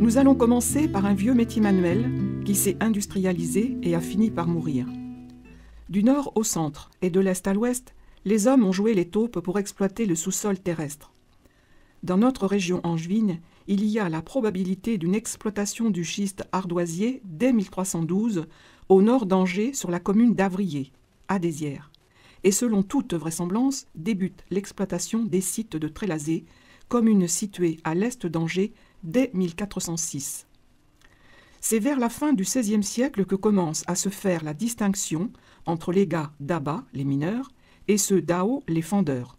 Nous allons commencer par un vieux métier manuel qui s'est industrialisé et a fini par mourir. Du nord au centre et de l'est à l'ouest, les hommes ont joué les taupes pour exploiter le sous-sol terrestre. Dans notre région angevine, il y a la probabilité d'une exploitation du schiste ardoisier dès 1312 au nord d'Angers sur la commune d'Avrier, à Désières. Et selon toute vraisemblance, débute l'exploitation des sites de Trélazé, commune située à l'est d'Angers dès 1406. C'est vers la fin du XVIe siècle que commence à se faire la distinction entre les gars d'Abat, les mineurs, et ceux d'Ao, les fendeurs.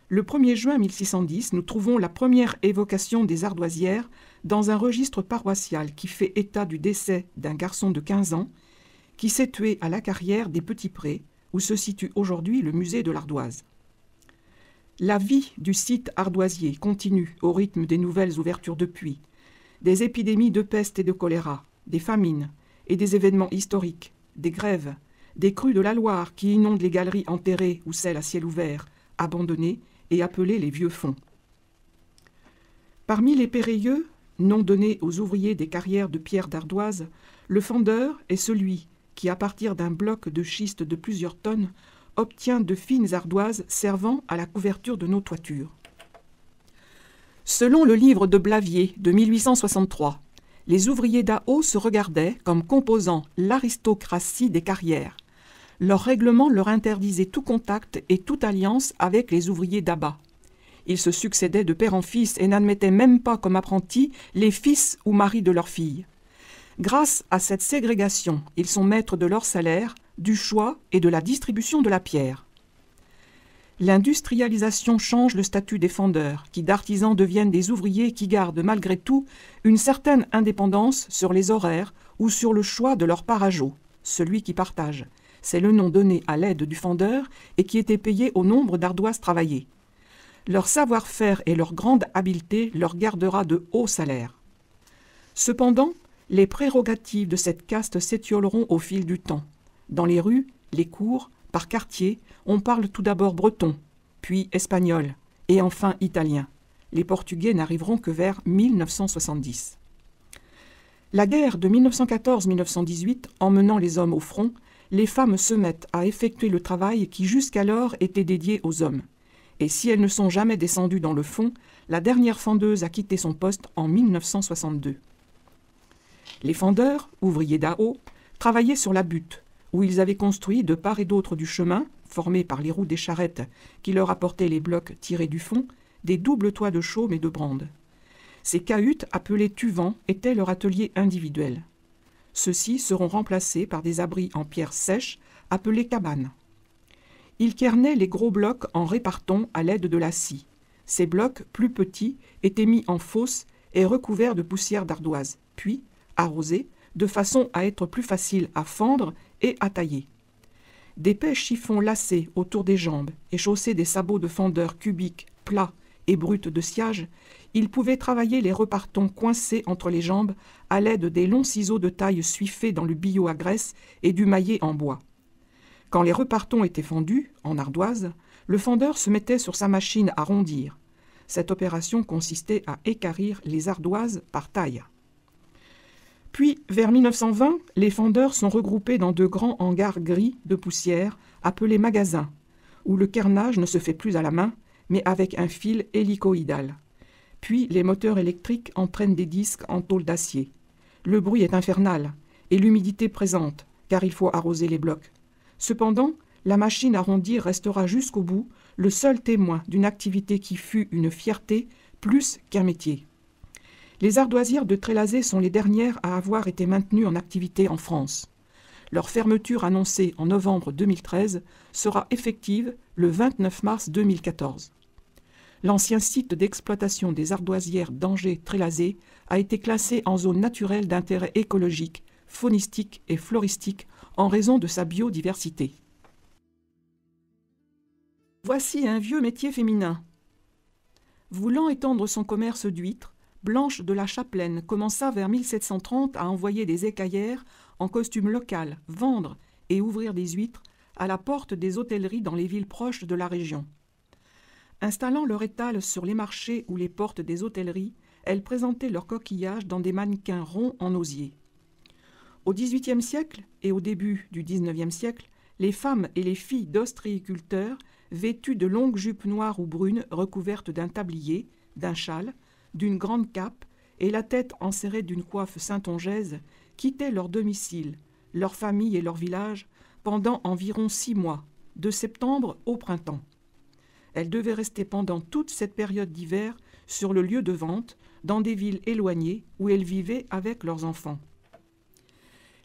Le 1er juin 1610, nous trouvons la première évocation des ardoisières dans un registre paroissial qui fait état du décès d'un garçon de 15 ans qui s'est tué à la carrière des Petits Prés, où se situe aujourd'hui le musée de l'ardoise. La vie du site ardoisier continue au rythme des nouvelles ouvertures de puits, des épidémies de peste et de choléra, des famines et des événements historiques, des grèves, des crues de la Loire qui inondent les galeries enterrées ou celles à ciel ouvert, abandonnées et appelées les vieux fonds. Parmi les périlleux, nom donné aux ouvriers des carrières de pierre d'ardoise, le fendeur est celui qui, à partir d'un bloc de schiste de plusieurs tonnes, obtient de fines ardoises servant à la couverture de nos toitures. Selon le livre de Blavier de 1863, les ouvriers d'Ao se regardaient comme composant l'aristocratie des carrières. Leur règlement leur interdisait tout contact et toute alliance avec les ouvriers d'Abat. Ils se succédaient de père en fils et n'admettaient même pas comme apprentis les fils ou maris de leurs filles. Grâce à cette ségrégation, ils sont maîtres de leur salaire, du choix et de la distribution de la pierre. L'industrialisation change le statut des fendeurs, qui d'artisans deviennent des ouvriers qui gardent malgré tout une certaine indépendance sur les horaires ou sur le choix de leur parageot, celui qui partage. C'est le nom donné à l'aide du fendeur et qui était payé au nombre d'ardoises travaillées. Leur savoir-faire et leur grande habileté leur gardera de hauts salaires. Cependant, les prérogatives de cette caste s'étioleront au fil du temps. Dans les rues, les cours, par quartier, on parle tout d'abord breton, puis espagnol, et enfin italien. Les Portugais n'arriveront que vers 1970. La guerre de 1914-1918, emmenant les hommes au front, les femmes se mettent à effectuer le travail qui jusqu'alors était dédié aux hommes. Et si elles ne sont jamais descendues dans le fond, la dernière fendeuse a quitté son poste en 1962. Les fendeurs, ouvriers d'Ao, travaillaient sur la butte, où ils avaient construit de part et d'autre du chemin, formé par les roues des charrettes qui leur apportaient les blocs tirés du fond, des doubles toits de chaume et de brande. Ces cahutes, appelées tuvans, étaient leur atelier individuel. Ceux-ci seront remplacés par des abris en pierre sèche, appelés cabanes. Ils kernaient les gros blocs en répartons à l'aide de la scie. Ces blocs, plus petits, étaient mis en fosse et recouverts de poussière d'ardoise, puis arrosés, de façon à être plus faciles à fendre et à tailler. D'épais chiffons lacés autour des jambes et chaussés des sabots de fendeur cubiques, plats et bruts de sciage, ils pouvaient travailler les repartons coincés entre les jambes à l'aide des longs ciseaux de taille suifés dans le billot à graisse et du maillet en bois. Quand les repartons étaient fendus, en ardoise, le fendeur se mettait sur sa machine à rondir. Cette opération consistait à équarrir les ardoises par taille. Puis, vers 1920, les fendeurs sont regroupés dans de grands hangars gris de poussière, appelés magasins, où le kernage ne se fait plus à la main, mais avec un fil hélicoïdal. Puis, les moteurs électriques entraînent des disques en tôle d'acier. Le bruit est infernal, et l'humidité présente, car il faut arroser les blocs. Cependant, la machine à rondir restera jusqu'au bout le seul témoin d'une activité qui fut une fierté plus qu'un métier. Les ardoisières de Trélazé sont les dernières à avoir été maintenues en activité en France. Leur fermeture annoncée en novembre 2013 sera effective le 29 mars 2014. L'ancien site d'exploitation des ardoisières d'Angers-Trélazé a été classé en zone naturelle d'intérêt écologique, faunistique et floristique en raison de sa biodiversité. Voici un vieux métier féminin. Voulant étendre son commerce d'huîtres, Blanche de la Chapelaine commença vers 1730 à envoyer des écaillères en costume local, vendre et ouvrir des huîtres à la porte des hôtelleries dans les villes proches de la région. Installant leur étal sur les marchés ou les portes des hôtelleries, elles présentaient leurs coquillages dans des mannequins ronds en osier. Au XVIIIe siècle et au début du XIXe siècle, les femmes et les filles d'ostréiculteurs, vêtues de longues jupes noires ou brunes recouvertes d'un tablier, d'un châle, d'une grande cape et la tête enserrée d'une coiffe saintongeaise, quittaient leur domicile, leur famille et leur village pendant environ 6 mois, de septembre au printemps. Elles devaient rester pendant toute cette période d'hiver sur le lieu de vente, dans des villes éloignées où elles vivaient avec leurs enfants.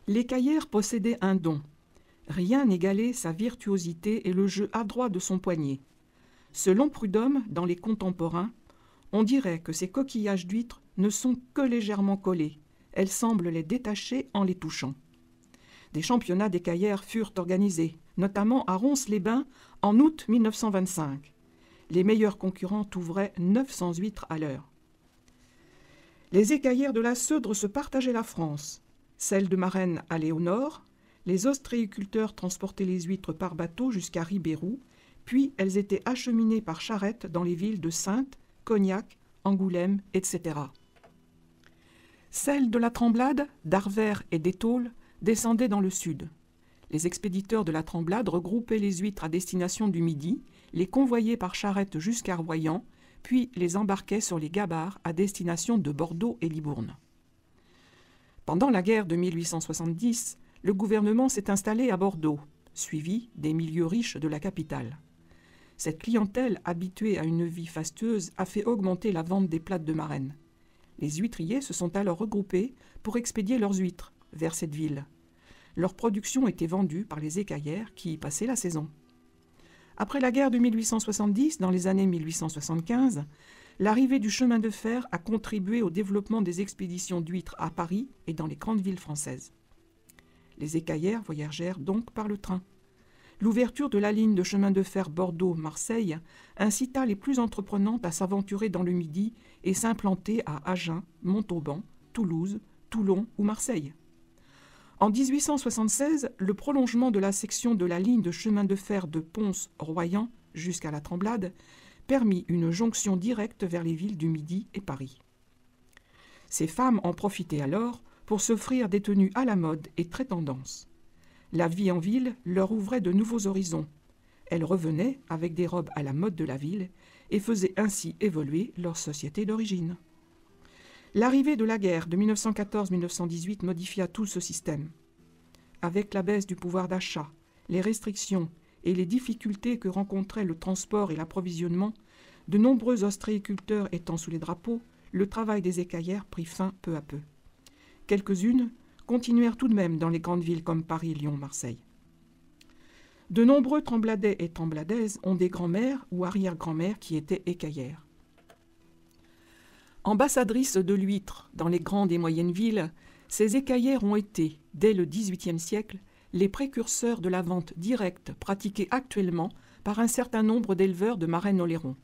L'écaillère possédait un don. Rien n'égalait sa virtuosité et le jeu adroit de son poignet. Selon Prudhomme, dans les Contemporains, on dirait que ces coquillages d'huîtres ne sont que légèrement collés. Elles semblent les détacher en les touchant. Des championnats d'écaillères furent organisés, notamment à Ronces-les-Bains en août 1925. Les meilleurs concurrents ouvraient 900 huîtres à l'heure. Les écaillères de la Seudre se partageaient la France. Celles de Marennes allaient au nord, les ostréiculteurs transportaient les huîtres par bateau jusqu'à Ribérou, puis elles étaient acheminées par charrette dans les villes de Saintes, Cognac, Angoulême, etc. Celles de la Tremblade, d'Arvers et d'Étaules descendaient dans le sud. Les expéditeurs de la Tremblade regroupaient les huîtres à destination du Midi, les convoyaient par charrette jusqu'à Royan, puis les embarquaient sur les gabarres à destination de Bordeaux et Libourne. Pendant la guerre de 1870, le gouvernement s'est installé à Bordeaux, suivi des milieux riches de la capitale. Cette clientèle habituée à une vie fastueuse a fait augmenter la vente des plates de Marennes. Les huîtriers se sont alors regroupés pour expédier leurs huîtres vers cette ville. Leur production était vendue par les écaillères qui y passaient la saison. Après la guerre de 1870, dans les années 1875, l'arrivée du chemin de fer a contribué au développement des expéditions d'huîtres à Paris et dans les grandes villes françaises. Les écaillères voyagèrent donc par le train. L'ouverture de la ligne de chemin de fer Bordeaux-Marseille incita les plus entreprenantes à s'aventurer dans le Midi et s'implanter à Agen, Montauban, Toulouse, Toulon ou Marseille. En 1876, le prolongement de la section de la ligne de chemin de fer de Pons-Royan jusqu'à la Tremblade permit une jonction directe vers les villes du Midi et Paris. Ces femmes en profitaient alors pour s'offrir des tenues à la mode et très tendance. La vie en ville leur ouvrait de nouveaux horizons. Elles revenaient avec des robes à la mode de la ville et faisaient ainsi évoluer leur société d'origine. L'arrivée de la guerre de 1914-1918 modifia tout ce système. Avec la baisse du pouvoir d'achat, les restrictions et les difficultés que rencontraient le transport et l'approvisionnement, de nombreux ostréiculteurs étant sous les drapeaux, le travail des écaillères prit fin peu à peu. Quelques-unes continuèrent tout de même dans les grandes villes comme Paris, Lyon, Marseille. De nombreux Trembladais et Trembladaises ont des grands-mères ou arrière-grands-mères qui étaient écaillères. Ambassadrices de l'huître dans les grandes et moyennes villes, ces écaillères ont été, dès le XVIIIe siècle, les précurseurs de la vente directe pratiquée actuellement par un certain nombre d'éleveurs de Marennes-Oléron.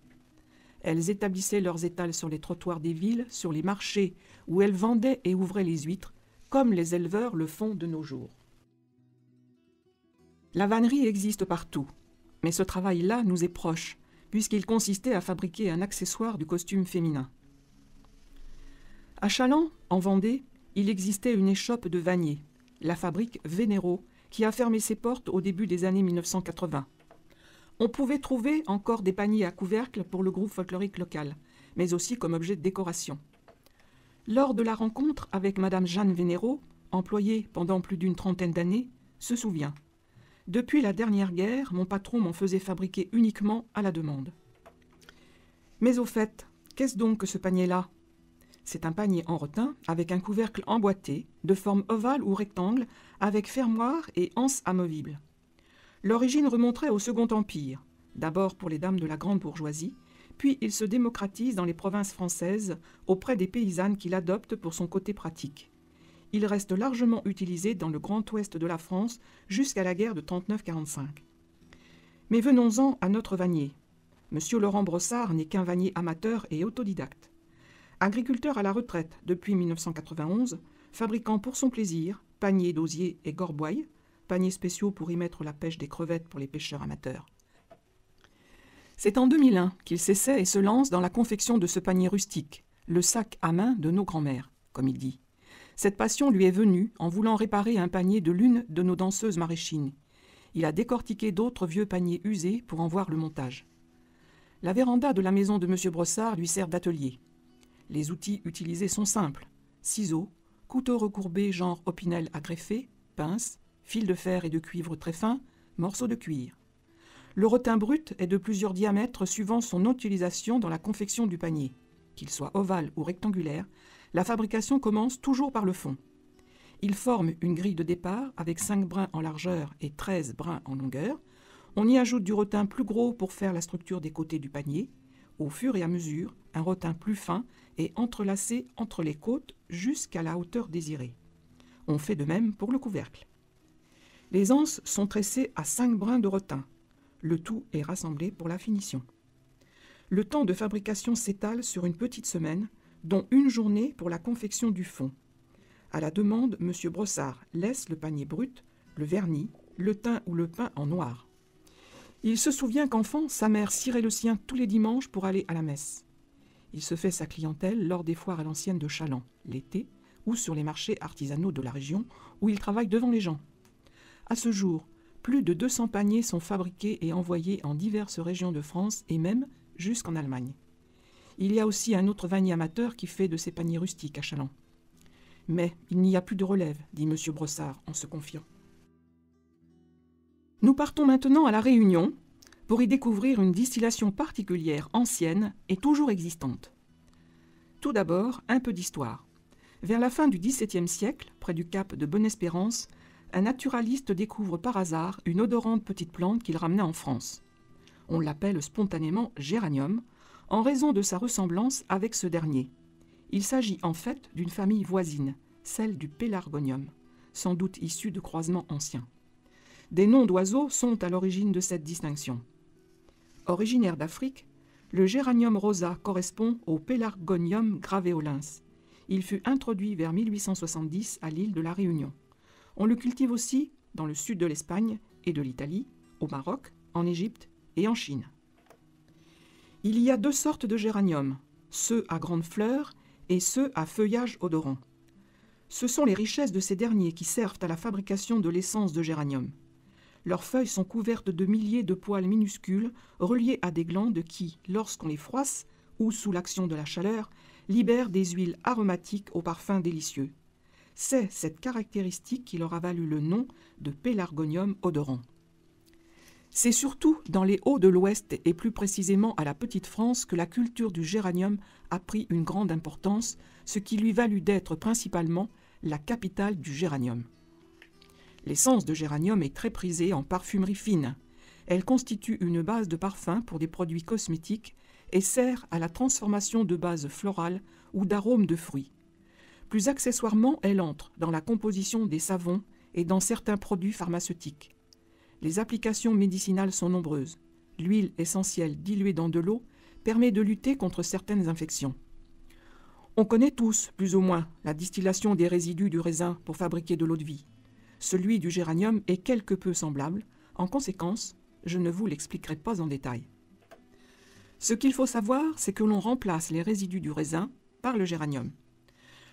Elles établissaient leurs étals sur les trottoirs des villes, sur les marchés, où elles vendaient et ouvraient les huîtres, comme les éleveurs le font de nos jours. La vannerie existe partout, mais ce travail-là nous est proche, puisqu'il consistait à fabriquer un accessoire du costume féminin. À Challans, en Vendée, il existait une échoppe de vanniers, la fabrique Vénéro, qui a fermé ses portes au début des années 1980. On pouvait trouver encore des paniers à couvercle pour le groupe folklorique local, mais aussi comme objet de décoration. Lors de la rencontre avec Madame Jeanne Vénéro, employée pendant plus d'une trentaine d'années, se souvient. Depuis la dernière guerre, mon patron m'en faisait fabriquer uniquement à la demande. Mais au fait, qu'est-ce donc que ce panier-là ? C'est un panier en rotin avec un couvercle emboîté, de forme ovale ou rectangle, avec fermoir et anse amovible. L'origine remonterait au Second Empire, d'abord pour les dames de la grande bourgeoisie, puis il se démocratise dans les provinces françaises auprès des paysannes qui l'adoptent pour son côté pratique. Il reste largement utilisé dans le grand ouest de la France jusqu'à la guerre de 39-45. Mais venons-en à notre vannier. Monsieur Laurent Brossard n'est qu'un vannier amateur et autodidacte. Agriculteur à la retraite depuis 1991, fabriquant pour son plaisir paniers d'osier et gorboyes, paniers spéciaux pour y mettre la pêche des crevettes pour les pêcheurs amateurs. C'est en 2001 qu'il s'essaie et se lance dans la confection de ce panier rustique, le sac à main de nos grands-mères, comme il dit. Cette passion lui est venue en voulant réparer un panier de l'une de nos danseuses maraîchines. Il a décortiqué d'autres vieux paniers usés pour en voir le montage. La véranda de la maison de M. Brossard lui sert d'atelier. Les outils utilisés sont simples. Ciseaux, couteaux recourbés genre opinel à greffer, pinces, fils de fer et de cuivre très fins, morceaux de cuir. Le rotin brut est de plusieurs diamètres suivant son utilisation dans la confection du panier. Qu'il soit ovale ou rectangulaire, la fabrication commence toujours par le fond. Il forme une grille de départ avec 5 brins en largeur et 13 brins en longueur. On y ajoute du rotin plus gros pour faire la structure des côtés du panier. Au fur et à mesure, un rotin plus fin est entrelacé entre les côtes jusqu'à la hauteur désirée. On fait de même pour le couvercle. Les anses sont tressées à 5 brins de rotin. Le tout est rassemblé pour la finition. Le temps de fabrication s'étale sur une petite semaine, dont une journée pour la confection du fond. À la demande, M. Brossard laisse le panier brut, le vernis, le teint ou le peint en noir. Il se souvient qu'enfant, sa mère cirait le sien tous les dimanches pour aller à la messe. Il se fait sa clientèle lors des foires à l'ancienne de Challans, l'été, ou sur les marchés artisanaux de la région, où il travaille devant les gens. À ce jour, plus de 200 paniers sont fabriqués et envoyés en diverses régions de France et même jusqu'en Allemagne. Il y a aussi un autre vannier amateur qui fait de ces paniers rustiques à Challans. Mais il n'y a plus de relève, dit M. Brossard en se confiant. Nous partons maintenant à La Réunion pour y découvrir une distillation particulière, ancienne et toujours existante. Tout d'abord, un peu d'histoire. Vers la fin du XVIIe siècle, près du cap de Bonne-Espérance, un naturaliste découvre par hasard une odorante petite plante qu'il ramenait en France. On l'appelle spontanément géranium, en raison de sa ressemblance avec ce dernier. Il s'agit en fait d'une famille voisine, celle du pélargonium, sans doute issue de croisements anciens. Des noms d'oiseaux sont à l'origine de cette distinction. Originaire d'Afrique, le géranium rosa correspond au Pélargonium graveolens. Il fut introduit vers 1870 à l'île de la Réunion. On le cultive aussi dans le sud de l'Espagne et de l'Italie, au Maroc, en Égypte et en Chine. Il y a 2 sortes de géranium, ceux à grandes fleurs et ceux à feuillage odorant. Ce sont les richesses de ces derniers qui servent à la fabrication de l'essence de géranium. Leurs feuilles sont couvertes de milliers de poils minuscules reliés à des glandes qui, lorsqu'on les froisse ou sous l'action de la chaleur, libèrent des huiles aromatiques aux parfums délicieux. C'est cette caractéristique qui leur a valu le nom de pélargonium odorant. C'est surtout dans les Hauts de l'Ouest et plus précisément à la Petite-France que la culture du géranium a pris une grande importance, ce qui lui valut d'être principalement la capitale du géranium. L'essence de géranium est très prisée en parfumerie fine. Elle constitue une base de parfum pour des produits cosmétiques et sert à la transformation de bases florales ou d'arômes de fruits. Plus accessoirement, elle entre dans la composition des savons et dans certains produits pharmaceutiques. Les applications médicinales sont nombreuses. L'huile essentielle diluée dans de l'eau permet de lutter contre certaines infections. On connaît tous, plus ou moins, la distillation des résidus du raisin pour fabriquer de l'eau-de-vie. Celui du géranium est quelque peu semblable. En conséquence, je ne vous l'expliquerai pas en détail. Ce qu'il faut savoir, c'est que l'on remplace les résidus du raisin par le géranium.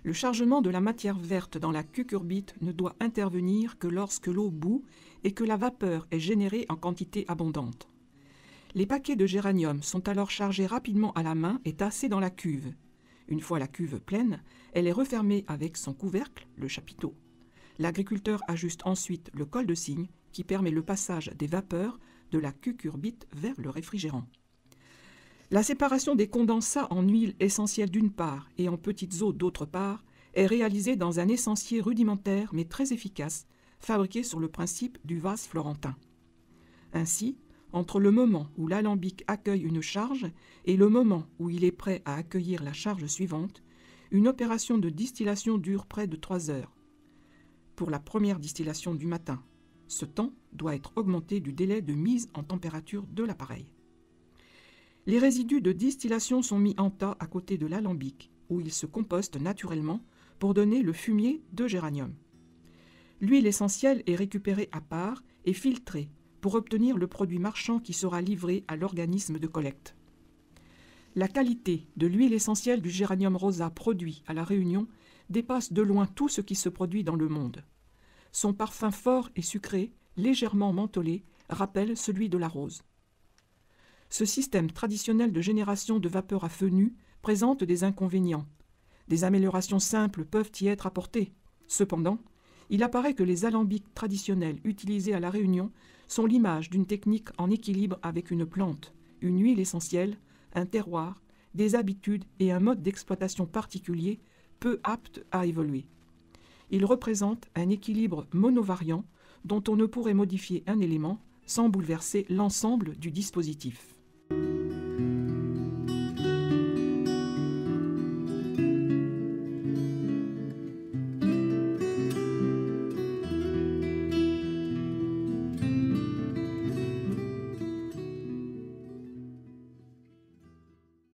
Le chargement de la matière verte dans la cucurbite ne doit intervenir que lorsque l'eau bout et que la vapeur est générée en quantité abondante. Les paquets de géranium sont alors chargés rapidement à la main et tassés dans la cuve. Une fois la cuve pleine, elle est refermée avec son couvercle, le chapiteau. L'agriculteur ajuste ensuite le col de cygne qui permet le passage des vapeurs de la cucurbite vers le réfrigérant. La séparation des condensats en huile essentielle d'une part et en petites eaux d'autre part est réalisée dans un essencier rudimentaire mais très efficace, fabriqué sur le principe du vase florentin. Ainsi, entre le moment où l'alambic accueille une charge et le moment où il est prêt à accueillir la charge suivante, une opération de distillation dure près de 3 heures. Pour la première distillation du matin, ce temps doit être augmenté du délai de mise en température de l'appareil. Les résidus de distillation sont mis en tas à côté de l'alambic, où ils se compostent naturellement pour donner le fumier de géranium. L'huile essentielle est récupérée à part et filtrée pour obtenir le produit marchand qui sera livré à l'organisme de collecte. La qualité de l'huile essentielle du géranium rosa produit à La Réunion dépasse de loin tout ce qui se produit dans le monde. Son parfum fort et sucré, légèrement mentholé, rappelle celui de la rose. Ce système traditionnel de génération de vapeur à feu nu présente des inconvénients. Des améliorations simples peuvent y être apportées. Cependant, il apparaît que les alambics traditionnels utilisés à La Réunion sont l'image d'une technique en équilibre avec une plante, une huile essentielle, un terroir, des habitudes et un mode d'exploitation particulier, peu aptes à évoluer. Ils représentent un équilibre monovariant dont on ne pourrait modifier un élément sans bouleverser l'ensemble du dispositif.